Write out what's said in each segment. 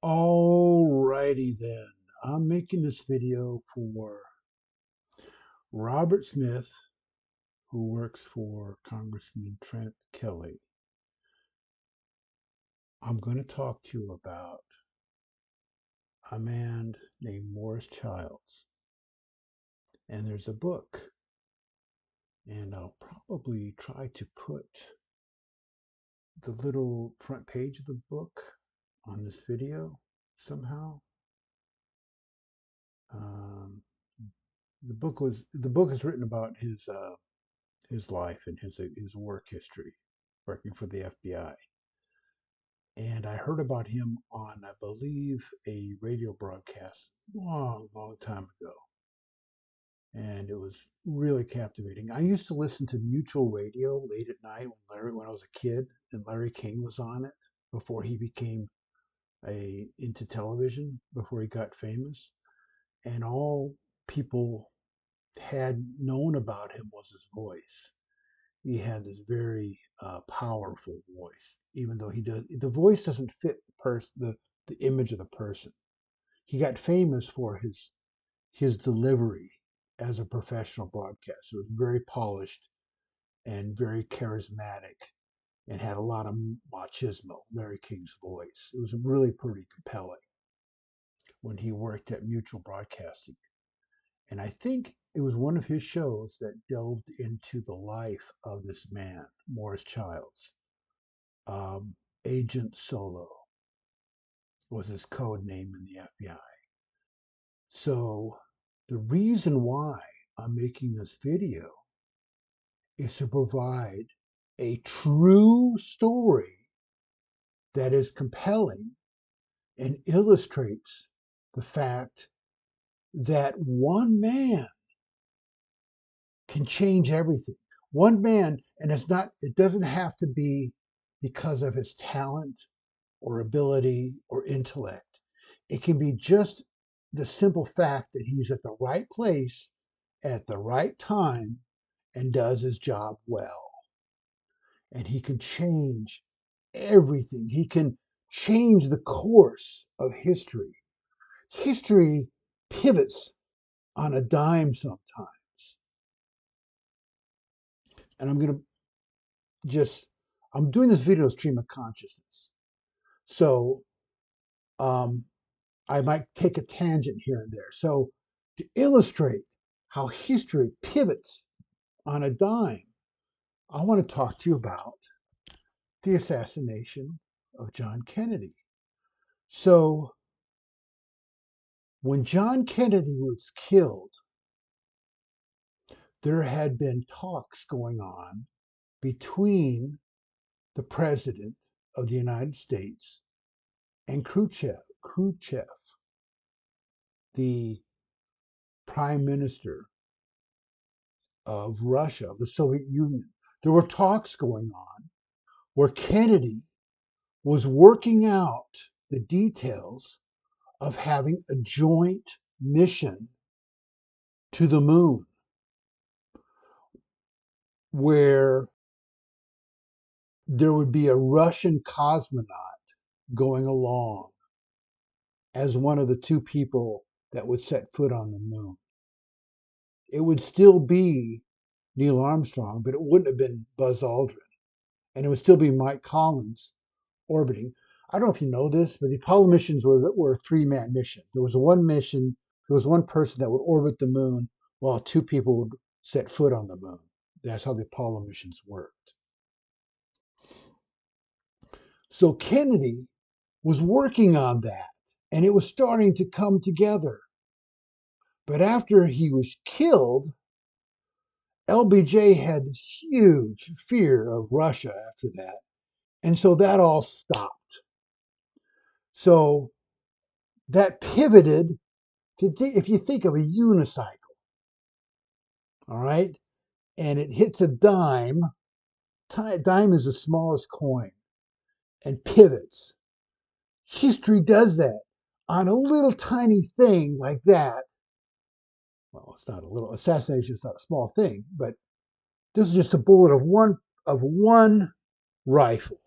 Alrighty then. I'm making this video for Robert Smith, who works for Congressman Trent Kelly. I'm going to talk to you about a man named Morris Childs. And there's a book, and I'll probably try to put the little front page of the book on this video somehow. Um, the book is written about his life and his work history working for the FBI. And I heard about him on, I believe, a radio broadcast long, long time ago. And it was really captivating. I used to listen to Mutual Radio late at night when I was a kid, and Larry King was on it before he became into television, before he got famous. And all people had known about him was his voice. He had this very powerful voice, even though the voice doesn't fit the image of the person. He got famous for his delivery as a professional broadcaster. It was very polished and very charismatic and had a lot of machismo, Larry King's voice. It was really pretty compelling when he worked at Mutual Broadcasting. And I think it was one of his shows that delved into the life of this man, Morris Childs. Um, Agent Solo was his code name in the FBI. So the reason why I'm making this video is to provide a true story that is compelling and illustrates the fact that one man can change everything. One man, and it doesn't have to be because of his talent or ability or intellect. It can be just the simple fact that he's at the right place at the right time and does his job well. And he can change everything. He can change the course of history. History pivots on a dime sometimes. And just, I'm doing this video stream of consciousness. So um, I might take a tangent here and there. So to illustrate how history pivots on a dime, I want to talk to you about the assassination of John Kennedy. So when John Kennedy was killed, there had been talks going on between the president of the United States and Khrushchev, the prime minister of Russia, of the Soviet Union. There were talks going on where Kennedy was working out the details of having a joint mission to the moon where there would be a Russian cosmonaut going along as one of the two people that would set foot on the moon. It would still be Neil Armstrong, but it wouldn't have been Buzz Aldrin. And it would still be Mike Collins orbiting. I don't know if you know this, but the Apollo missions were a three-man mission. There was one person that would orbit the moon while two people would set foot on the moon. That's how the Apollo missions worked. So Kennedy was working on that, and it was starting to come together. But after he was killed, LBJ had this huge fear of Russia after that. And so that all stopped. So that pivoted, if you think of a unicycle, all right, and it hits a dime, dime is the smallest coin, and pivots. History does that on a little tiny thing like that. Well, it's not a little assassination, it's not a small thing, but this is just a bullet of one rifle.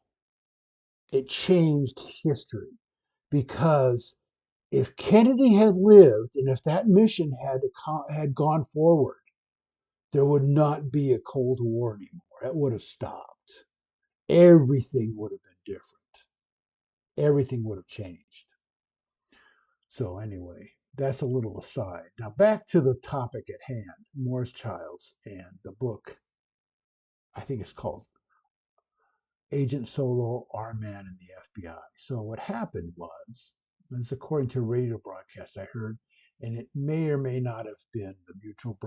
It changed history. because if Kennedy had lived and if that mission had gone forward, there would not be a Cold War anymore. It would have stopped. Everything would have been different. Everything would have changed. So anyway, that's a little aside. Now back to the topic at hand, Morris Childs and the book. I think it's called Agent Solo, Our Man in the FBI. So what happened was, this is according to a radio broadcast I heard, and it may or may not have been the mutual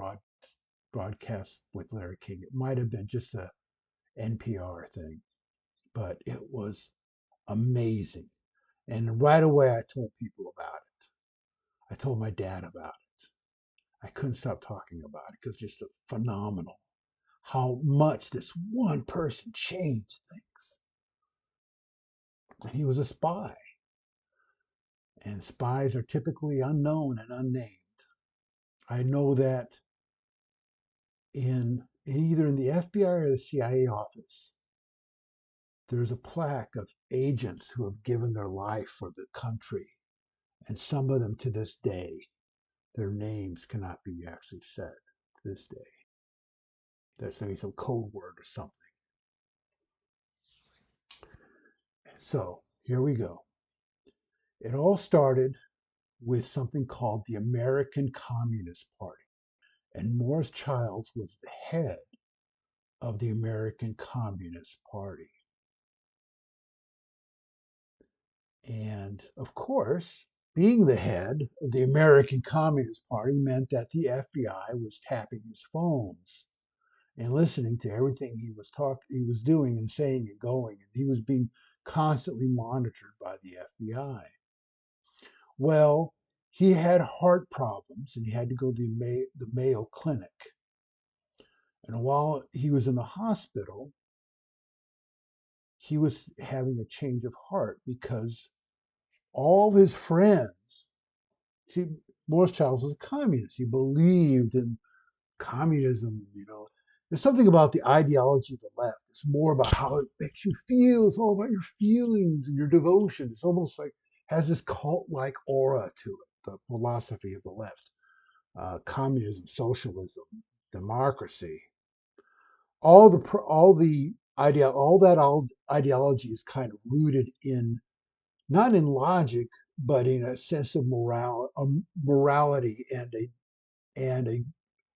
broadcast with Larry King. It might have been just a NPR thing, but it was amazing. And right away, I told people about it. I told my dad about it. I couldn't stop talking about it because just phenomenal how much this one person changed things. And he was a spy, and spies are typically unknown and unnamed. I know that in either in the FBI or the CIA office, there's a plaque of agents who have given their life for the country, and some of them to this day, their names cannot be actually said to this day. There's maybe some code word or something. So here we go. It all started with something called the American Communist Party. And Morris Childs was the head of the American Communist Party. And of course, being the head of the American Communist Party meant that the FBI was tapping his phones and listening to everything he was doing and saying and going. And he was being constantly monitored by the FBI. Well, he had heart problems and he had to go to the Mayo Clinic. And while he was in the hospital, he was having a change of heart because all of his friends, see, Morris Childs was a communist. He believed in communism, you know. There's something about the ideology of the left. It's more about how it makes you feel. It's all about your feelings and your devotion. It's almost like has this cult-like aura to it, the philosophy of the left. Communism, socialism, democracy, all that ideology is kind of rooted in not in logic, but in a sense of morality and a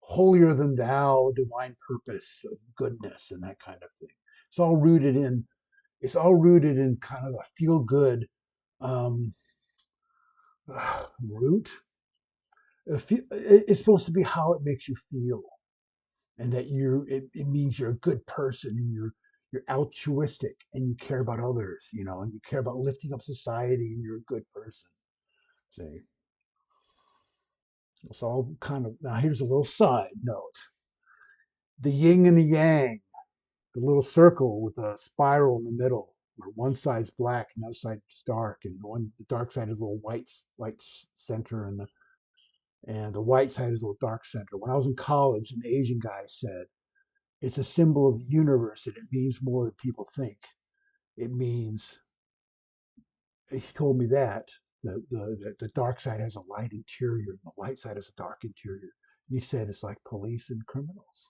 holier than thou divine purpose of goodness and that kind of thing. It's all rooted in it's all rooted in kind of a feel good um, root. It's supposed to be how it makes you feel, and that it means you're a good person and you're altruistic and you care about others, you know, and you care about lifting up society and you're a good person. See, it's all kind of now. Here's a little side note: the yin and the yang, the little circle with a spiral in the middle, where one side's black and the other side's dark, and the dark side is a little white center, and the white side is a little dark center. When I was in college, an Asian guy said it's a symbol of the universe, and it means more than people think. It means he told me that the dark side has a light interior, and the light side has a dark interior. And he said it's like police and criminals.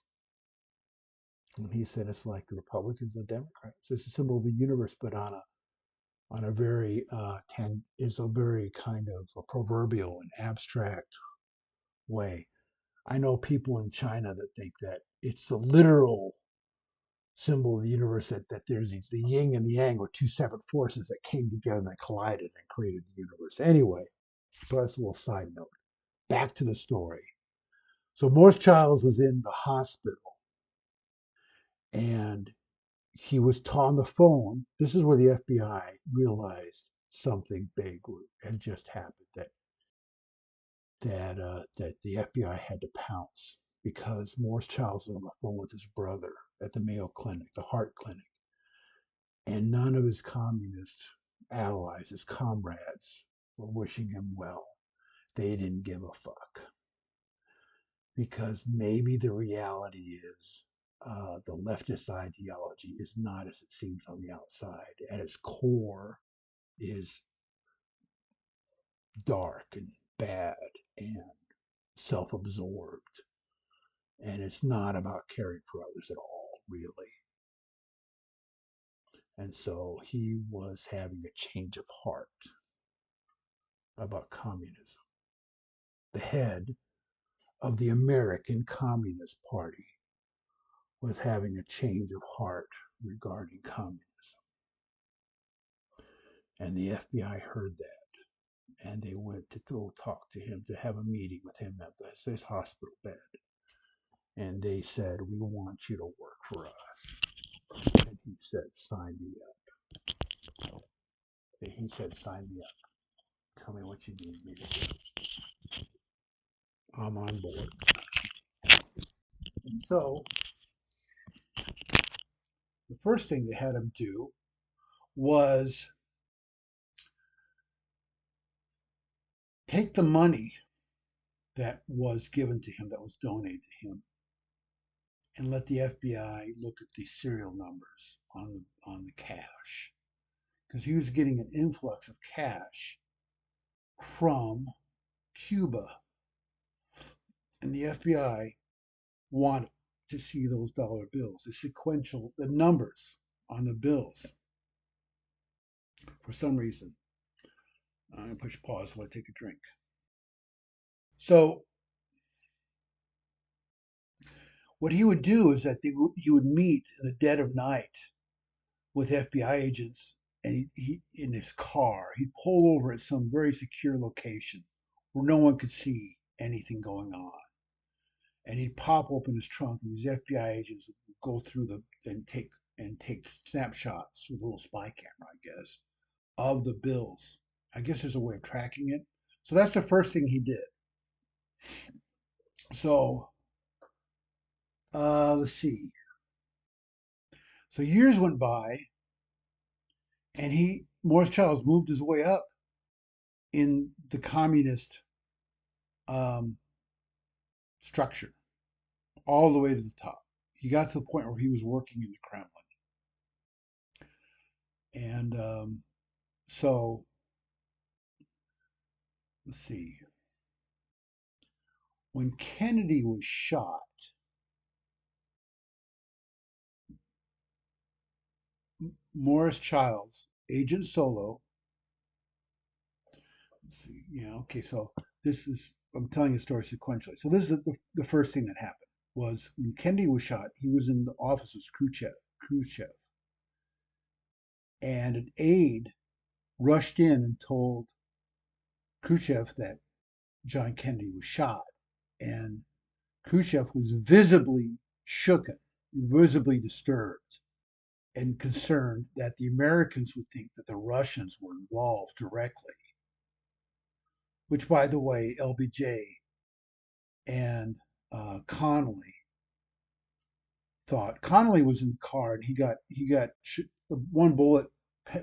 And he said it's like the Republicans and the Democrats. It's a symbol of the universe, but on a very is a very kind of a proverbial and abstract way. I know people in China that think that it's the literal symbol of the universe that there's the yin and the yang were two separate forces that came together and they collided and created the universe. Anyway, so that's a little side note. Back to the story. So Morris Childs was in the hospital and he was on the phone. This is where the FBI realized something big had just happened that the FBI had to pounce because Morris Childs was on the phone with his brother at the Mayo Clinic, the heart clinic, and none of his communist allies, his comrades, were wishing him well. They didn't give a fuck because maybe the reality is the leftist ideology is not as it seems on the outside. At its core is dark and bad and self-absorbed, and it's not about caring for others at all, really. And so he was having a change of heart about communism. The head of the American Communist Party was having a change of heart regarding communism. And the FBI heard that, and they went to go talk to him, to have a meeting with him at his hospital bed. And they said, "We want you to work for us." And he said, "Sign me up." And he said, "Sign me up. Tell me what you need me to do. I'm on board." And so the first thing they had him do was take the money that was given to him, that was donated to him, and let the FBI look at the serial numbers on the cash, because he was getting an influx of cash from Cuba, and the FBI wanted to see those dollar bills, the numbers on the bills. For some reason, I'm gonna push pause while I take a drink. So what he would do is that he would meet in the dead of night with FBI agents, and he in his car, he'd pull over at some very secure location where no one could see anything going on. And he'd pop open his trunk, and these FBI agents would go through and take snapshots with a little spy camera, I guess, of the bills. I guess there's a way of tracking it. So that's the first thing he did. So let's see. So years went by, and Morris Childs moved his way up in the communist um, structure all the way to the top. He got to the point where he was working in the Kremlin. And so, let's see. When Kennedy was shot, Morris Childs, Agent Solo, let's see, okay, so I'm telling you a story sequentially. So this is the first thing that happened was when Kennedy was shot, he was in the office of Khrushchev, and an aide rushed in and told Khrushchev that John Kennedy was shot. And Khrushchev was visibly shooken, visibly disturbed, and concerned that the Americans would think that the Russians were involved directly, which, by the way, LBJ and Connolly thought. Connolly was in the car, and he got one bullet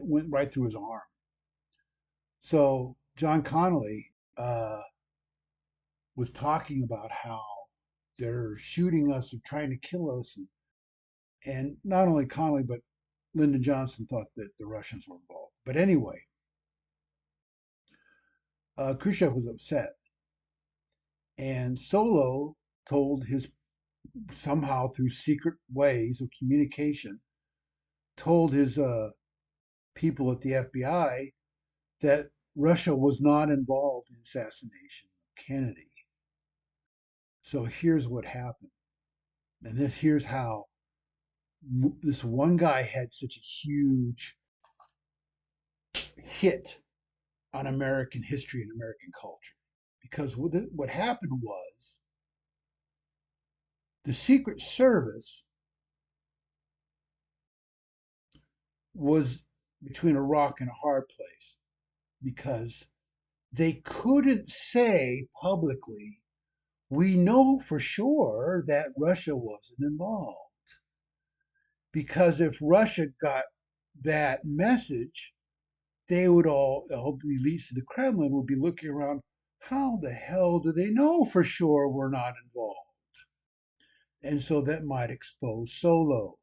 went right through his arm. So John Connolly was talking about how they're shooting us, they're trying to kill us, and not only Connolly but Lyndon Johnson thought that the Russians were involved. But anyway, Khrushchev was upset, and Solo told somehow through secret ways of communication, told his people at the FBI that Russia was not involved in the assassination of Kennedy. So here's what happened, and here's how this one guy had such a huge hit on American history and American culture. Because what happened was the Secret Service was between a rock and a hard place, because they couldn't say publicly, "We know for sure that Russia wasn't involved." Because if Russia got that message, they would all the elites of the Kremlin would be looking around, how the hell do they know for sure we're not involved? And so that might expose Solo.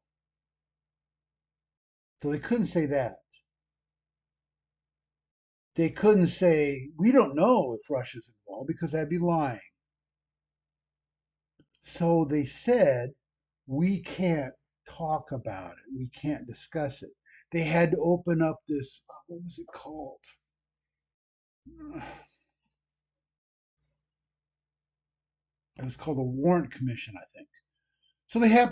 So they couldn't say that. they couldn't say, we don't know if Russia's involved because that'd be lying. So they said, we can't talk about it. We can't discuss it. They had to open up this, what was it called? It was called a warrant commission, I think. So they had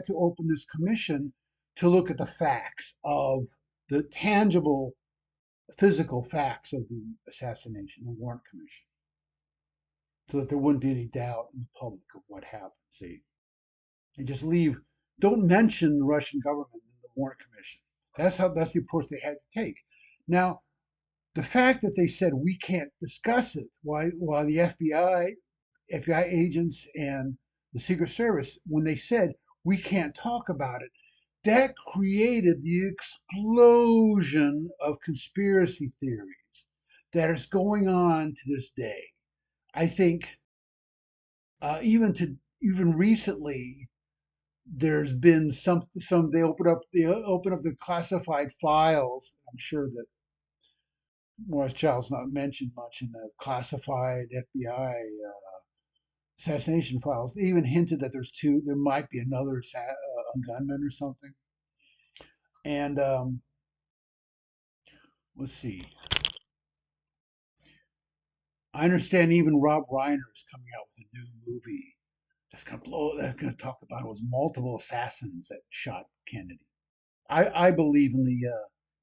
to open this commission to look at the facts of the tangible physical facts of the assassination, the warrant commission, so that there wouldn't be any doubt in the public of what happened. See, and just leave, don't mention the Russian government in the warrant commission. That's the approach they had to take. Now, the fact that they said we can't discuss it, while the FBI agents and the Secret Service, when they said we can't talk about it, that created the explosion of conspiracy theories that is going on to this day. I think even recently, there's been some they open up the classified files. I'm sure that Morris Child's not mentioned much in the classified FBI assassination files. They even hinted that there might be another gunman or something. And let's see. I understand even Rob Reiner is coming out with a new movie that's going to talk about it was multiple assassins that shot Kennedy. I believe in the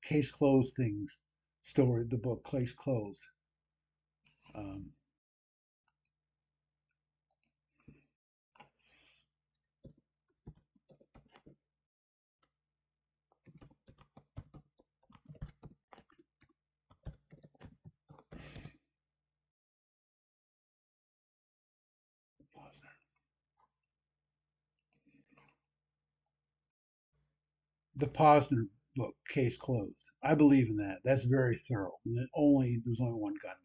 case closed things story, the book Case Closed. Um, the Posner book, Case Closed. I believe in that. That's very thorough. And there's only one gunman,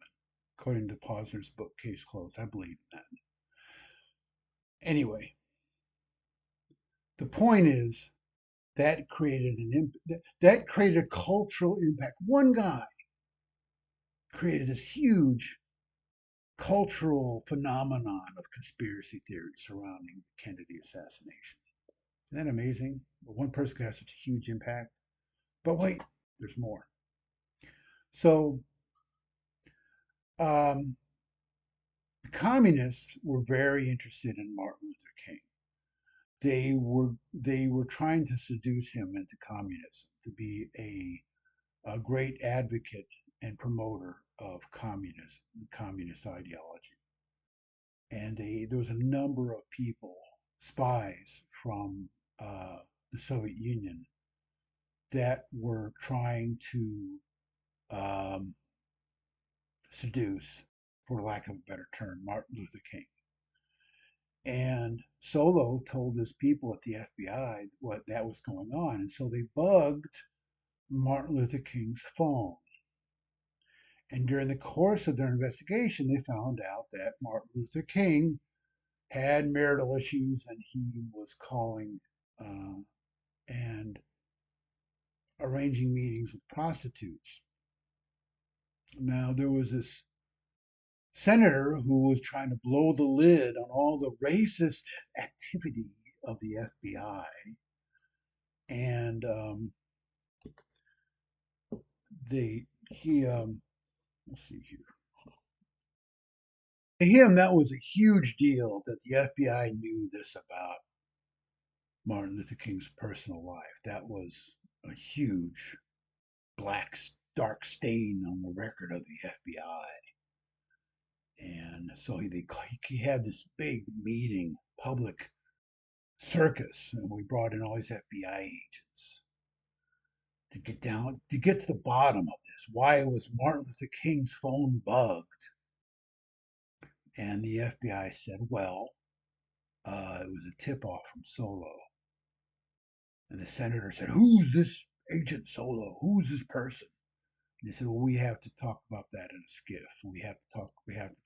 according to Posner's book, Case Closed. I believe in that. Anyway, the point is that created a cultural impact. One guy created this huge cultural phenomenon of conspiracy theory surrounding the Kennedy assassination. Isn't that amazing? One person could have such a huge impact. But wait, there's more. So um, the communists were very interested in Martin Luther King. They were trying to seduce him into communism to be a great advocate and promoter of communism, communist ideology. And there was a number of people, spies from the Soviet Union, that were trying to um, seduce, for lack of a better term, Martin Luther King. And Solo told his people at the FBI what that was going on, and so they bugged Martin Luther King's phone. And during the course of their investigation, they found out that Martin Luther King had marital issues and he was calling uh, and arranging meetings with prostitutes. Now, there was this senator who was trying to blow the lid on all the racist activity of the FBI. And let's see here. To him, that was a huge deal that the FBI knew this about Martin Luther King's personal life. That was a huge black, dark stain on the record of the FBI. And so he had this big meeting, public circus, and we brought in all these FBI agents to get to the bottom of this. Why was Martin Luther King's phone bugged? And the FBI said, well, it was a tip off from Solo. And the senator said, who's this Agent Solo? Who's this person? And they said, well, we have to talk about that in a skiff. We have to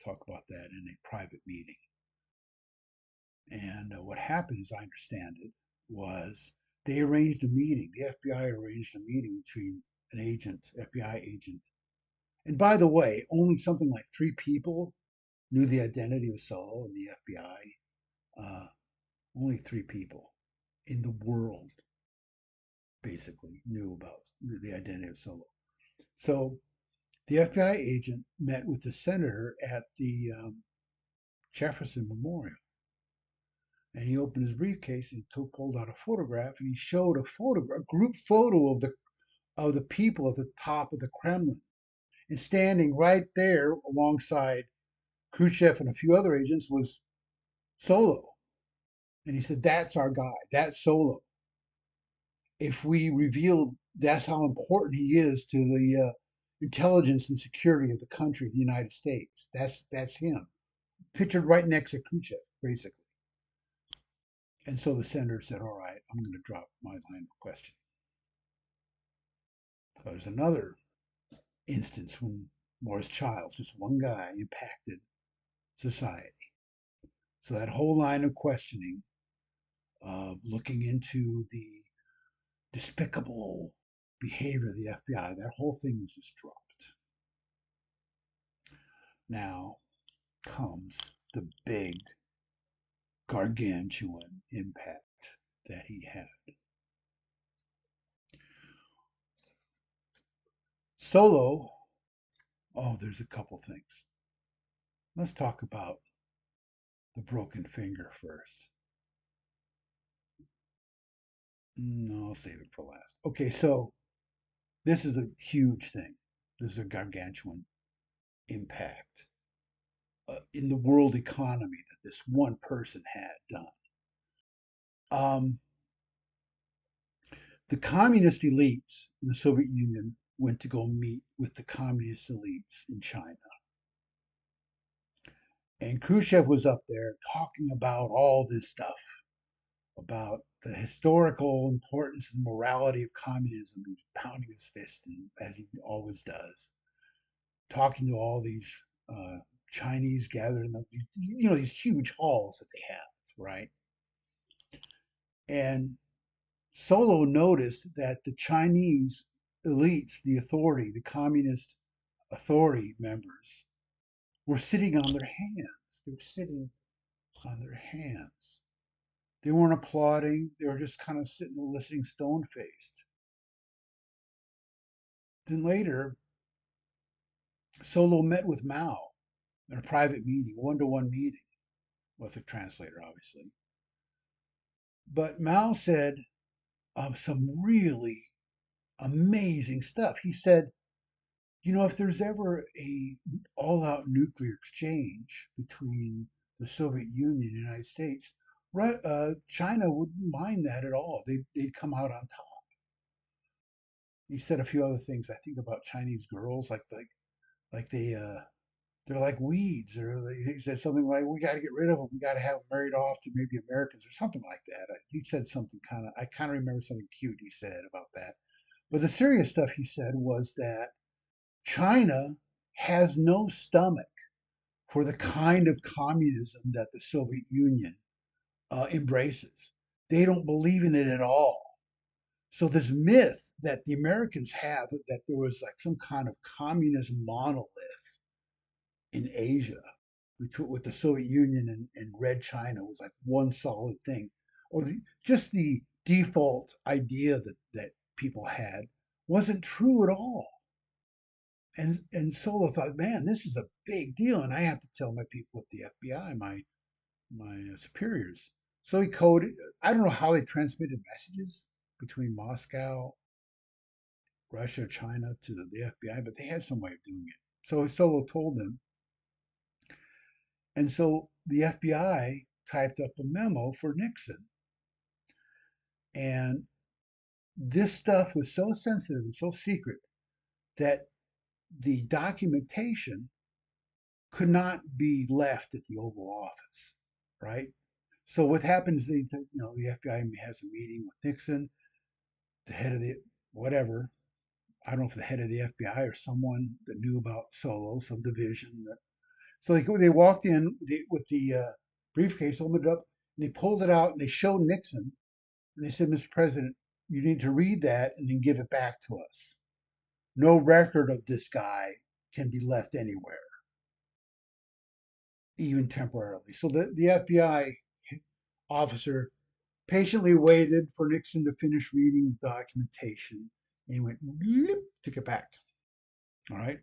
talk about that in a private meeting. And what happened, as I understand it, was they arranged a meeting. The FBI arranged a meeting between an agent, FBI agent. And by the way, only something like 3 people knew the identity of Solo in the FBI. Only 3 people in the world basically knew about the identity of Solo. So the FBI agent met with the senator at the Jefferson Memorial, and he opened his briefcase and pulled out a photograph, and he showed a group photo of the people at the top of the Kremlin, and standing right there alongside Khrushchev and a few other agents was Solo. And he said, "That's our guy. That's Solo. If we reveal that's how important he is to the intelligence and security of the country, the United States. That's him." Pictured right next to Khrushchev, basically. And so the senator said, "All right, I'm going to drop my line of questioning." So there's another instance when Morris Childs, just one guy, impacted society. So that whole line of questioning, looking into the despicable behavior of the FBI, that whole thing was just dropped. Now comes the big gargantuan impact that he had. Solo, oh, there's a couple things. Let's talk about the broken finger first. No, I'll save it for last. Okay, so this is a huge thing. This is a gargantuan impact in the world economy that this one person had done. Um, the communist elites in the Soviet Union went to go meet with the communist elites in China. And Khrushchev was up there talking about all this stuff, about the historical importance and morality of communism. He's pounding his fist, as he always does, talking to all these Chinese gathered in these huge halls that they have, right? And Solo noticed that the Chinese elites, the authority, the communist authority members, were sitting on their hands. They were sitting on their hands. They weren't applauding. They were just kind of sitting and listening stone faced. Then later, Solo met with Mao in a private meeting, one-to-one meeting with a translator, obviously. But Mao said some really amazing stuff. He said, if there's ever a all-out nuclear exchange between the Soviet Union and the United States, China wouldn't mind that at all. They'd come out on top. He said a few other things. I think about Chinese girls, like they're like weeds, or he said something like, "We got to get rid of them. We got to have them married off to maybe Americans," or something like that. He said something I kind of remember something cute he said about that. But the serious stuff he said was that China has no stomach for the kind of communism that the Soviet Union embraces. They don't believe in it at all. So this myth that the Americans have that there was like some kind of communist monolith in Asia with the Soviet Union and Red China was like one solid thing, or just the default idea that people had wasn't true at all. And Solo thought, man, this is a big deal, and I have to tell my people at the FBI, my superiors. So he coded. I don't know how they transmitted messages between Moscow, Russia, China to the FBI, but they had some way of doing it. So Solo told them, and so the FBI typed up a memo for Nixon, and this stuff was so sensitive and so secret that the documentation could not be left at the Oval Office, right? So what happens? The FBI has a meeting with Nixon, the head of the whatever. I don't know if the head of the FBI or someone that knew about Solo, some division. So they walked in with the briefcase, opened it up, and they pulled it out and they showed Nixon, and they said, "Mr. President, you need to read that and then give it back to us." no record of this guy can be left anywhere, even temporarily. So the FBI officer patiently waited for Nixon to finish reading the documentation and he went, bloop, took it back. All right.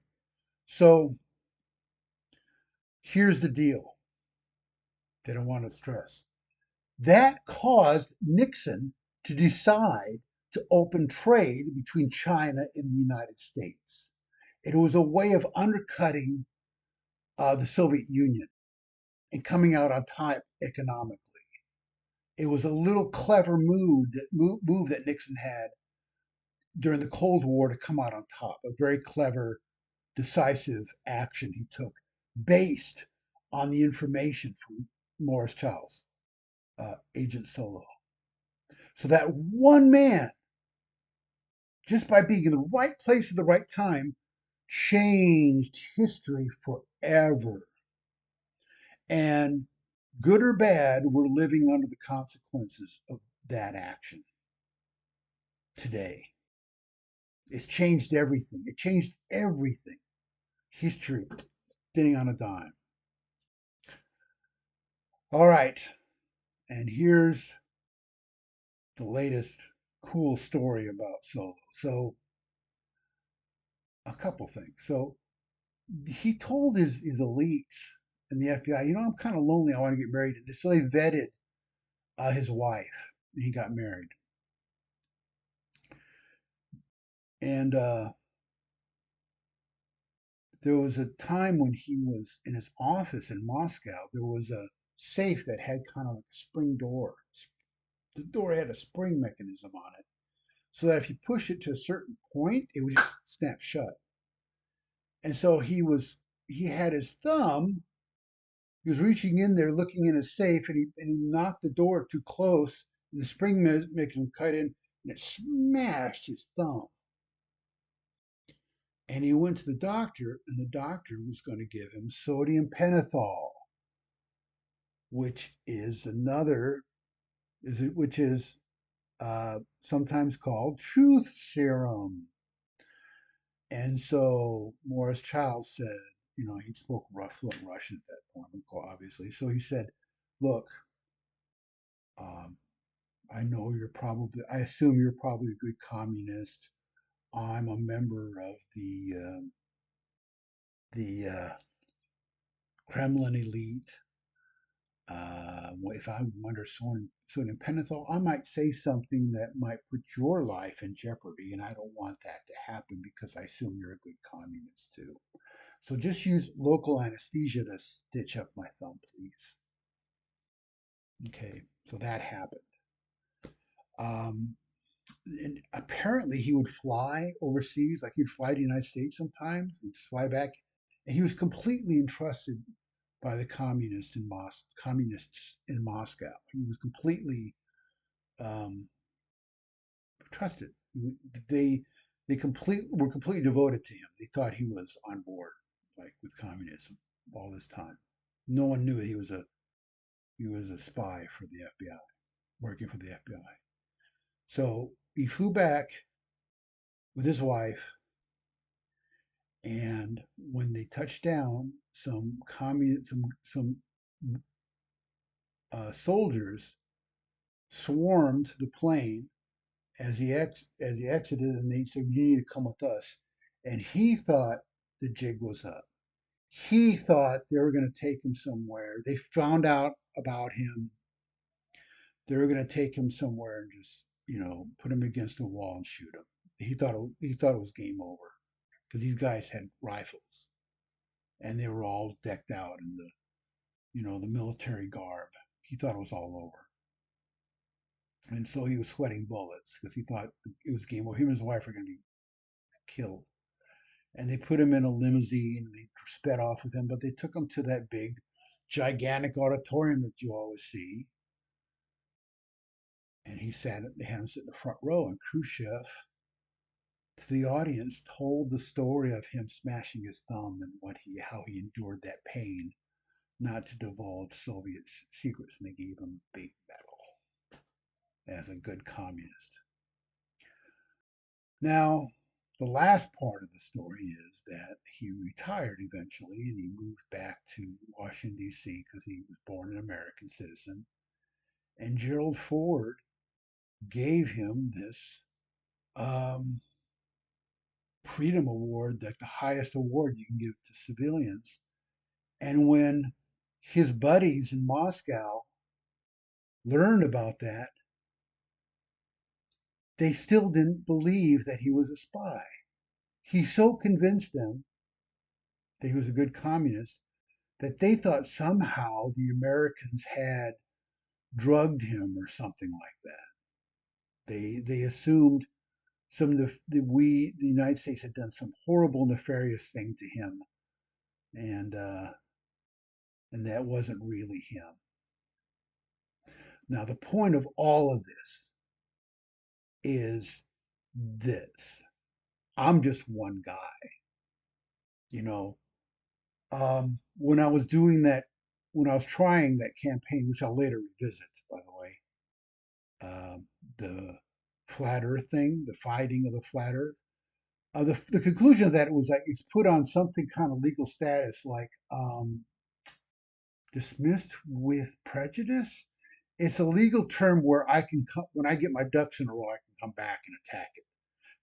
So here's the deal that I want to stress. That caused Nixon to decide to open trade between China and the United States. It was a way of undercutting the Soviet Union and coming out on top economically. It was a little clever move that Nixon had during the Cold War to come out on top. A very clever, decisive action he took based on the information from Morris Childs, Agent Solo. So that one man, just by being in the right place at the right time, changed history forever. And good or bad, we're living under the consequences of that action today. It's changed everything. It changed everything. History, spinning on a dime. All right. And here's the latest cool story about Solo. So, a couple things. So, he told his elites in the FBI, I'm kind of lonely. I want to get married. So they vetted his wife, and he got married. And there was a time when he was in his office in Moscow. There was a safe that had kind of like a spring door. The door had a spring mechanism on it, so that if you push it to a certain point, it would just snap shut. And so he had his thumb. He was reaching in there, looking in his safe, and he knocked the door too close, and the spring mechanism cut in, and it smashed his thumb. And he went to the doctor, and the doctor was going to give him sodium pentothal, which is which is sometimes called truth serum. And so Morris Childs said, he spoke fluent Russian at that point, obviously. So he said, "Look, um, I assume you're probably a good communist. I'm a member of the Kremlin elite. If I'm under sodium pentothal, I might say something that might put your life in jeopardy, and I don't want that to happen because I assume you're a good communist too. So just use local anesthesia to stitch up my thumb, please." Okay, so that happened. Um, and apparently he would fly overseas, like he'd fly to the United States sometimes, and fly back, and he was completely entrusted by the communists in Moscow. He was completely um, trusted. They were completely devoted to him. They thought he was on board, like with communism, all this time. No one knew he was a spy for the FBI, working for the FBI. So he flew back with his wife, and when they touched down, some soldiers swarmed the plane as he exited, and they said, "You need to come with us." And he thought the jig was up. He thought they were going to take him somewhere. They found out about him. They were going to take him somewhere and just put him against the wall and shoot him. He thought it was game over because these guys had rifles and they were all decked out in the military garb. He thought it was all over. And so he was sweating bullets because he thought it was game over. Him and his wife were going to be killed. And they put him in a limousine and they sped off with him, but they took him to that big, gigantic auditorium that you always see. And they had him sit in the front row, and Khrushchev, to the audience, told the story of him smashing his thumb and how he endured that pain not to divulge Soviet secrets, and they gave him a big medal as a good communist. Now, The last part of the story is that he retired eventually and he moved back to Washington, D.C. because he was born an American citizen. And Gerald Ford gave him this um, Freedom Award, like the highest award you can give to civilians. And when his buddies in Moscow learned about that, they still didn't believe that he was a spy. He so convinced them that he was a good communist that they thought somehow the Americans had drugged him or something like that. They assumed some of the United States had done some horrible nefarious thing to him, and uh, and that wasn't really him. Now the point of all of this is this: I'm just one guy, you know. When I was doing that, when I was trying that campaign, which I'll later revisit, by the way, um, the flat Earth thing, the fighting of the flat Earth. The conclusion of that was that it's put on something kind of legal status, like dismissed with prejudice. It's a legal term where I can come when I get my ducks in a row, I can come back and attack it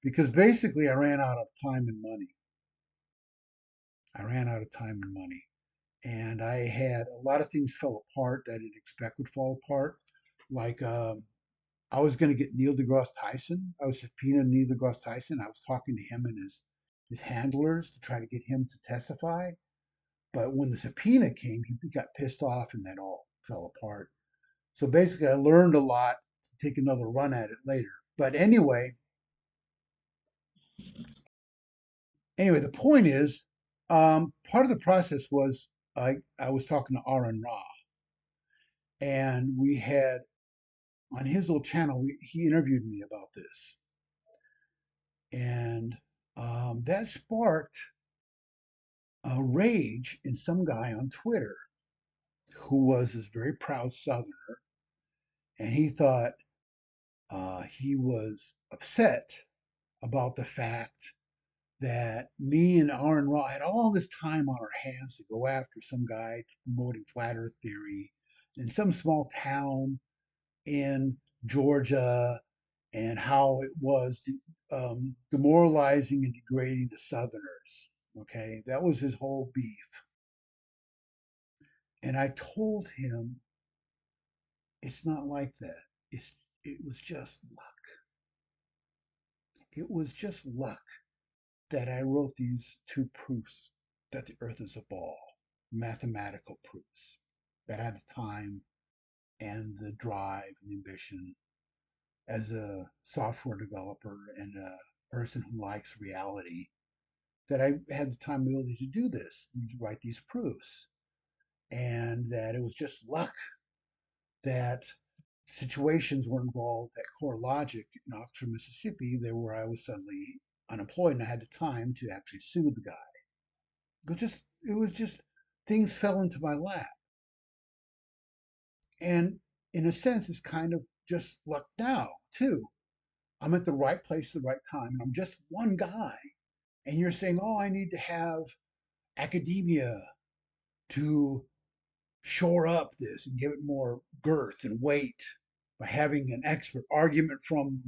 because basically I ran out of time and money. I ran out of time and money, and I had a lot of things fell apart that I didn't expect would fall apart, like I was going to get Neil deGrasse Tyson. I was subpoenaing Neil deGrasse Tyson. I was talking to him and his handlers to try to get him to testify. But when the subpoena came, he got pissed off and that all fell apart. So basically, I learned a lot to take another run at it later. But anyway, the point is, part of the process was I was talking to Aaron Ra, and we had on his little channel, he interviewed me about this. And that sparked a rage in some guy on Twitter who was this very proud Southerner, and he thought he was upset about the fact that me and Aaron Ra had all this time on our hands to go after some guy promoting flat Earth theory in some small town in Georgia, and how it was demoralizing and degrading the Southerners. Okay, that was his whole beef. And I told him it's not like that. It was just luck. It was just luck that I wrote these two proofs that the earth is a ball, mathematical proofs, that I had the time and the drive and the ambition as a software developer and a person who likes reality, that I had the time and ability to do this, to write these proofs. And that it was just luck that situations were involved at CoreLogic in Oxford, Mississippi, there where I was suddenly unemployed and I had the time to actually sue the guy. It was just things fell into my lap. And in a sense, it's kind of just luck now, too. I'm at the right place at the right time, and I'm just one guy. And you're saying, oh, I need to have academia to shore up this and give it more girth and weight by having an expert argument from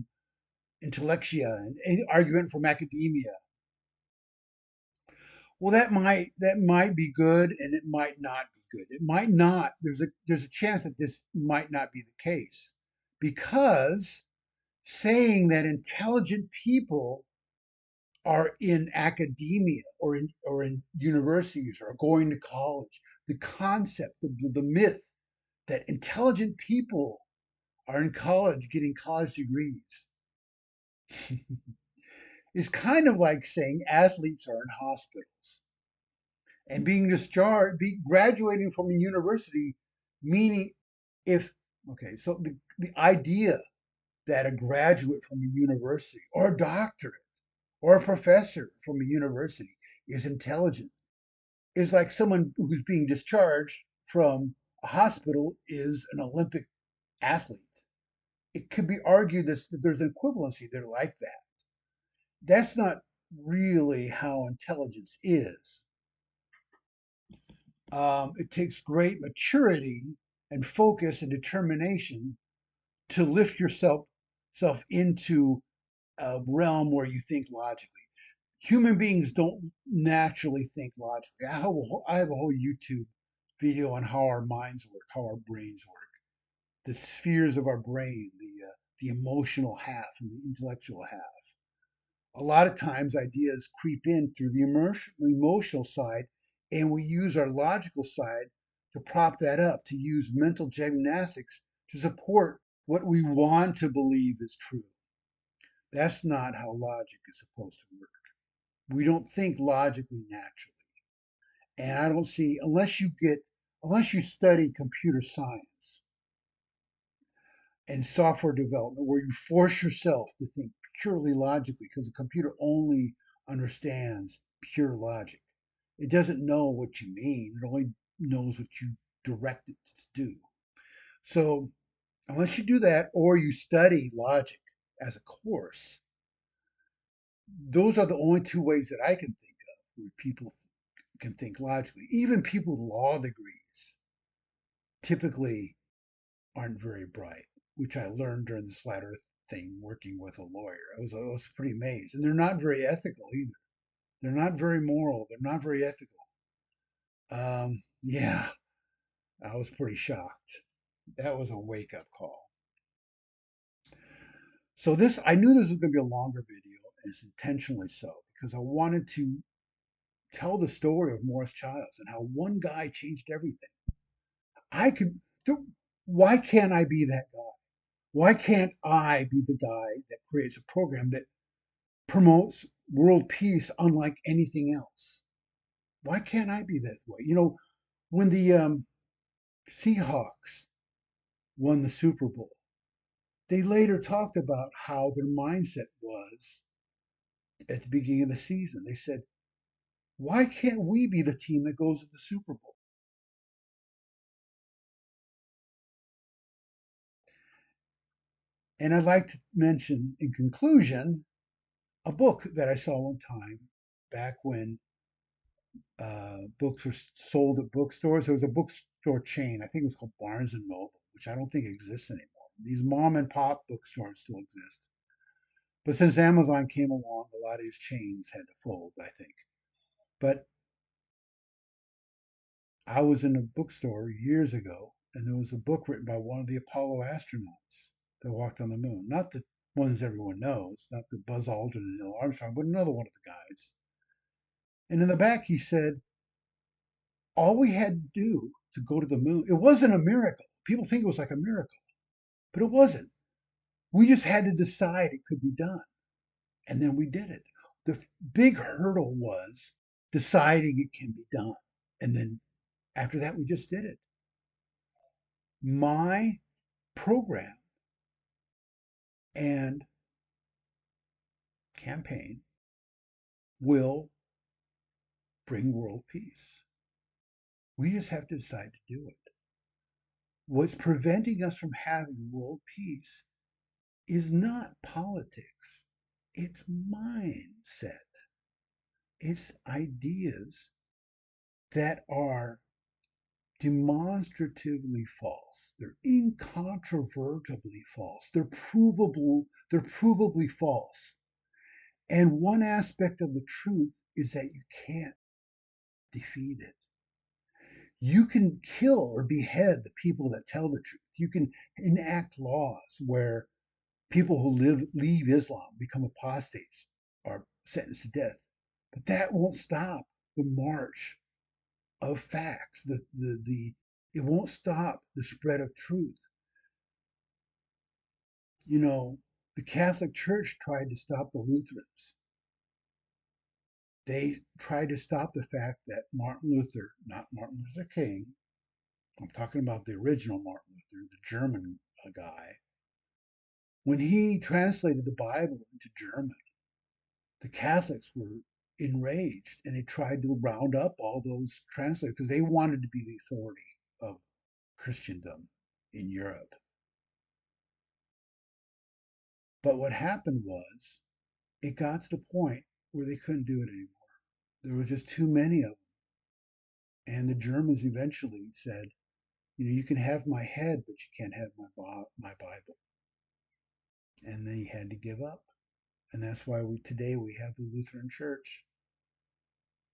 intellectia and argument from academia. Well, that might be good, and it might not be good. It might not. There's a chance that this might not be the case, because saying that intelligent people are in academia or in universities or going to college, the concept, the myth that intelligent people are in college getting college degrees is kind of like saying athletes are in hospitals and being discharged, be graduating from a university, meaning if okay, so the idea that a graduate from a university or a doctorate or a professor from a university is intelligent is like someone who's being discharged from a hospital is an Olympic athlete. It could be argued that there's an equivalency there like that. That's not. really how intelligence is. It takes great maturity and focus and determination to lift yourself self into a realm where you think logically. Human beings don't naturally think logically. I have a whole YouTube video on how our minds work, how our brains work, the spheres of our brain, the emotional half and the intellectual half. A lot of times ideas creep in through the emotional side, and we use our logical side to prop that up, to use mental gymnastics to support what we want to believe is true. That's not how logic is supposed to work. We don't think logically naturally. And I don't see, unless you study computer science and software development, where you force yourself to think purely logically, because the computer only understands pure logic. It doesn't know what you mean, it only knows what you direct it to do. So, unless you do that or you study logic as a course, those are the only two ways that I can think of where people can think logically. Even people with law degrees typically aren't very bright, which I learned during this latter thing working with a lawyer. I was pretty amazed. And they're not very ethical either. They're not very moral. They're not very ethical. Yeah, I was pretty shocked. That was a wake up call. So I knew this was going to be a longer video, and it's intentionally so because I wanted to tell the story of Morris Childs and how one guy changed everything. I could. Why can't I be that guy? Why can't I be the guy that creates a program that promotes world peace unlike anything else? Why can't I be that way? When the Seahawks won the Super Bowl, they later talked about how their mindset was at the beginning of the season. They said, why can't we be the team that goes to the Super Bowl? And I'd like to mention, in conclusion, a book that I saw one time back when books were sold at bookstores. There was a bookstore chain, I think it was called Barnes and Noble, which I don't think exists anymore. These mom and pop bookstores still exist. But since Amazon came along, a lot of these chains had to fold, I think. But I was in a bookstore years ago, and there was a book written by one of the Apollo astronauts that walked on the moon. Not the ones everyone knows, not the Buzz Aldrin and Neil Armstrong, but another one of the guys. And in the back, he said, all we had to do to go to the moon, it wasn't a miracle. People think it was like a miracle, but it wasn't. We just had to decide it could be done. And then we did it. The big hurdle was deciding it can be done. And then after that, we just did it. My program and campaign will bring world peace. We just have to decide to do it. What's preventing us from having world peace is not politics, it's mindset. It's ideas that are demonstratively false. They're incontrovertibly false. They're provably false. And one aspect of the truth is that you can't defeat it. You can kill or behead the people that tell the truth. You can enact laws where people who leave Islam, become apostates, are sentenced to death. But that won't stop the march of facts. It won't stop the spread of truth. You know, the Catholic Church tried to stop the Lutherans. They tried to stop the fact that Martin Luther, not Martin Luther King, I'm talking about the original Martin Luther, the German guy, when he translated the Bible into German, the Catholics were enraged and they tried to round up all those translators because they wanted to be the authority of Christendom in Europe. But what happened was it got to the point where they couldn't do it anymore. There was just too many of them. And the Germans eventually said, you can have my head, but you can't have my Bible. And they had to give up. And that's why today we have the Lutheran Church.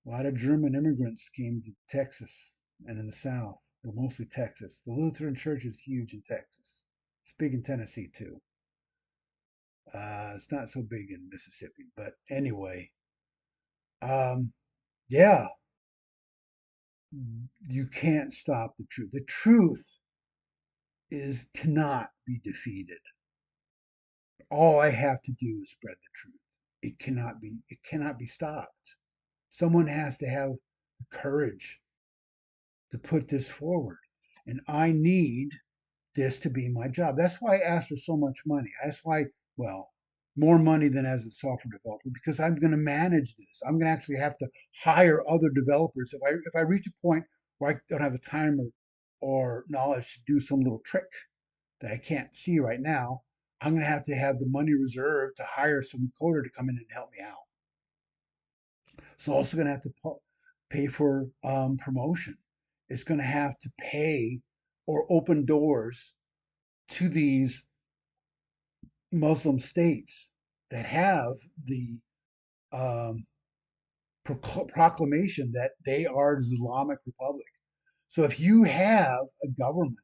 A lot of German immigrants came to Texas and in the South, but mostly Texas. The Lutheran Church is huge in Texas. It's big in Tennessee too. It's not so big in Mississippi, but anyway, um, yeah, you can't stop the truth. The truth is cannot be defeated. All I have to do is spread the truth. It cannot be stopped. Someone has to have the courage to put this forward. And I need this to be my job. That's why I asked for so much money. That's why, well, more money than as a software developer, because I'm going to manage this. I'm going to actually have to hire other developers. If I reach a point where I don't have the time or knowledge to do some little trick that I can't see right now, I'm going to have the money reserved to hire some coder to come in and help me out. So also going to have to pay for promotion. It's going to have to pay or open doors to these Muslim states that have the um, proclamation that they are Islamic Republic. So if you have a government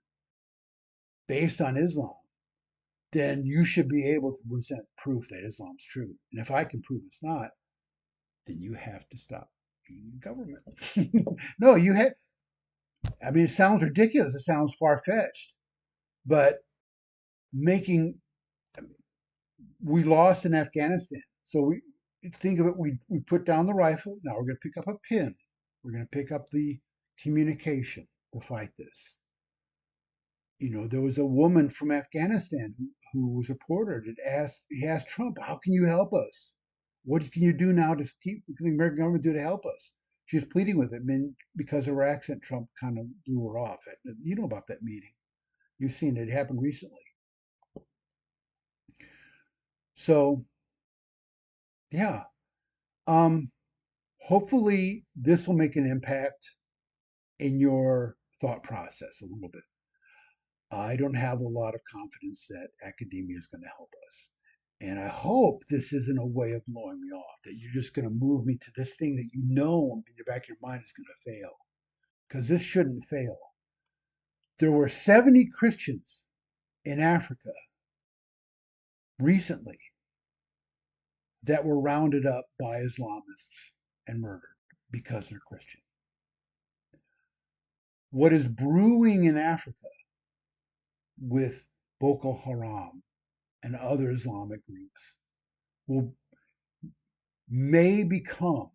based on Islam, then you should be able to present proof that Islam's true. And if I can prove it's not, then you have to stop being a government. No, you have. I mean, it sounds ridiculous. It sounds far fetched, but making we lost in Afghanistan. So we think of it. We put down the rifle. Now we're going to pick up a pin. We're going to pick up the communication to fight this. There was a woman from Afghanistan who was reported and he asked Trump, "How can you help us? What can you do now to keep what can the American government do to help us?" She was pleading with him, and because of her accent, Trump kind of blew her off. You know about that meeting? You've seen it happen recently. So yeah, um, hopefully this will make an impact in your thought process a little bit. I don't have a lot of confidence that academia is going to help us. And I hope this isn't a way of blowing me off, that you're just going to move me to this thing that you know in the back of your mind is going to fail. Because this shouldn't fail. There were 70 Christians in Africa recently that were rounded up by Islamists and murdered because they're Christian. What is brewing in Africa with Boko Haram and other Islamic groups will may become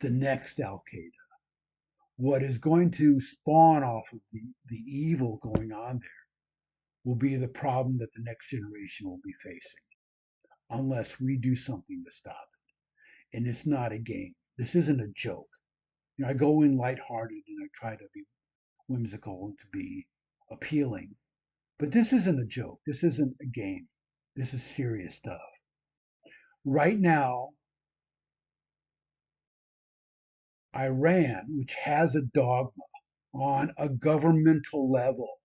the next Al Qaeda. What is going to spawn off of the evil going on there will be the problem that the next generation will be facing unless we do something to stop it. And it's not a game. This isn't a joke. I go in lighthearted and I try to be whimsical and to be appealing. But this isn't a joke. This isn't a game. This is serious stuff. Right now, Iran, which has a dogma on a governmental level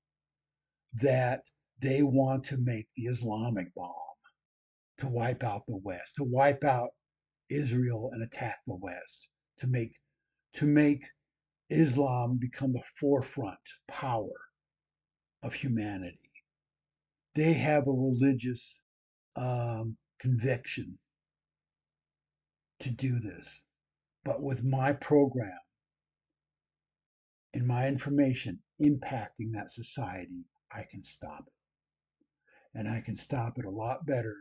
that they want to make the Islamic bomb, to wipe out the West, to wipe out Israel and attack the West, to make Islam become the forefront power of humanity. They have a religious conviction to do this. But with my program and my information impacting that society, I can stop it. And I can stop it a lot better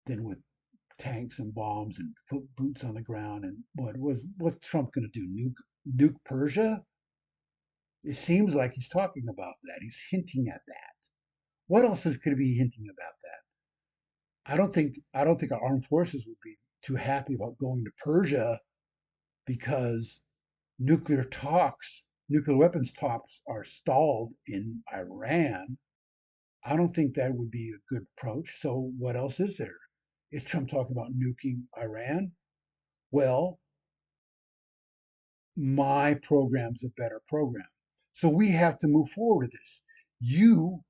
than with tanks and bombs and boots on the ground. And what's Trump going to do? Nuke Persia? It seems like he's talking about that. He's hinting at that. What else could he be hinting about that? I don't think our armed forces would be too happy about going to Persia because nuclear weapons talks are stalled in Iran. I don't think that would be a good approach. So what else is there? Is Trump talking about nuking Iran? Well, my program's a better program. So we have to move forward with this. You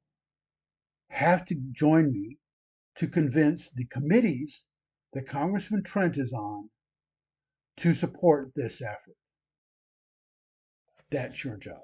have to join me to convince the committees that Congressman Trent is on to support this effort. That's your job.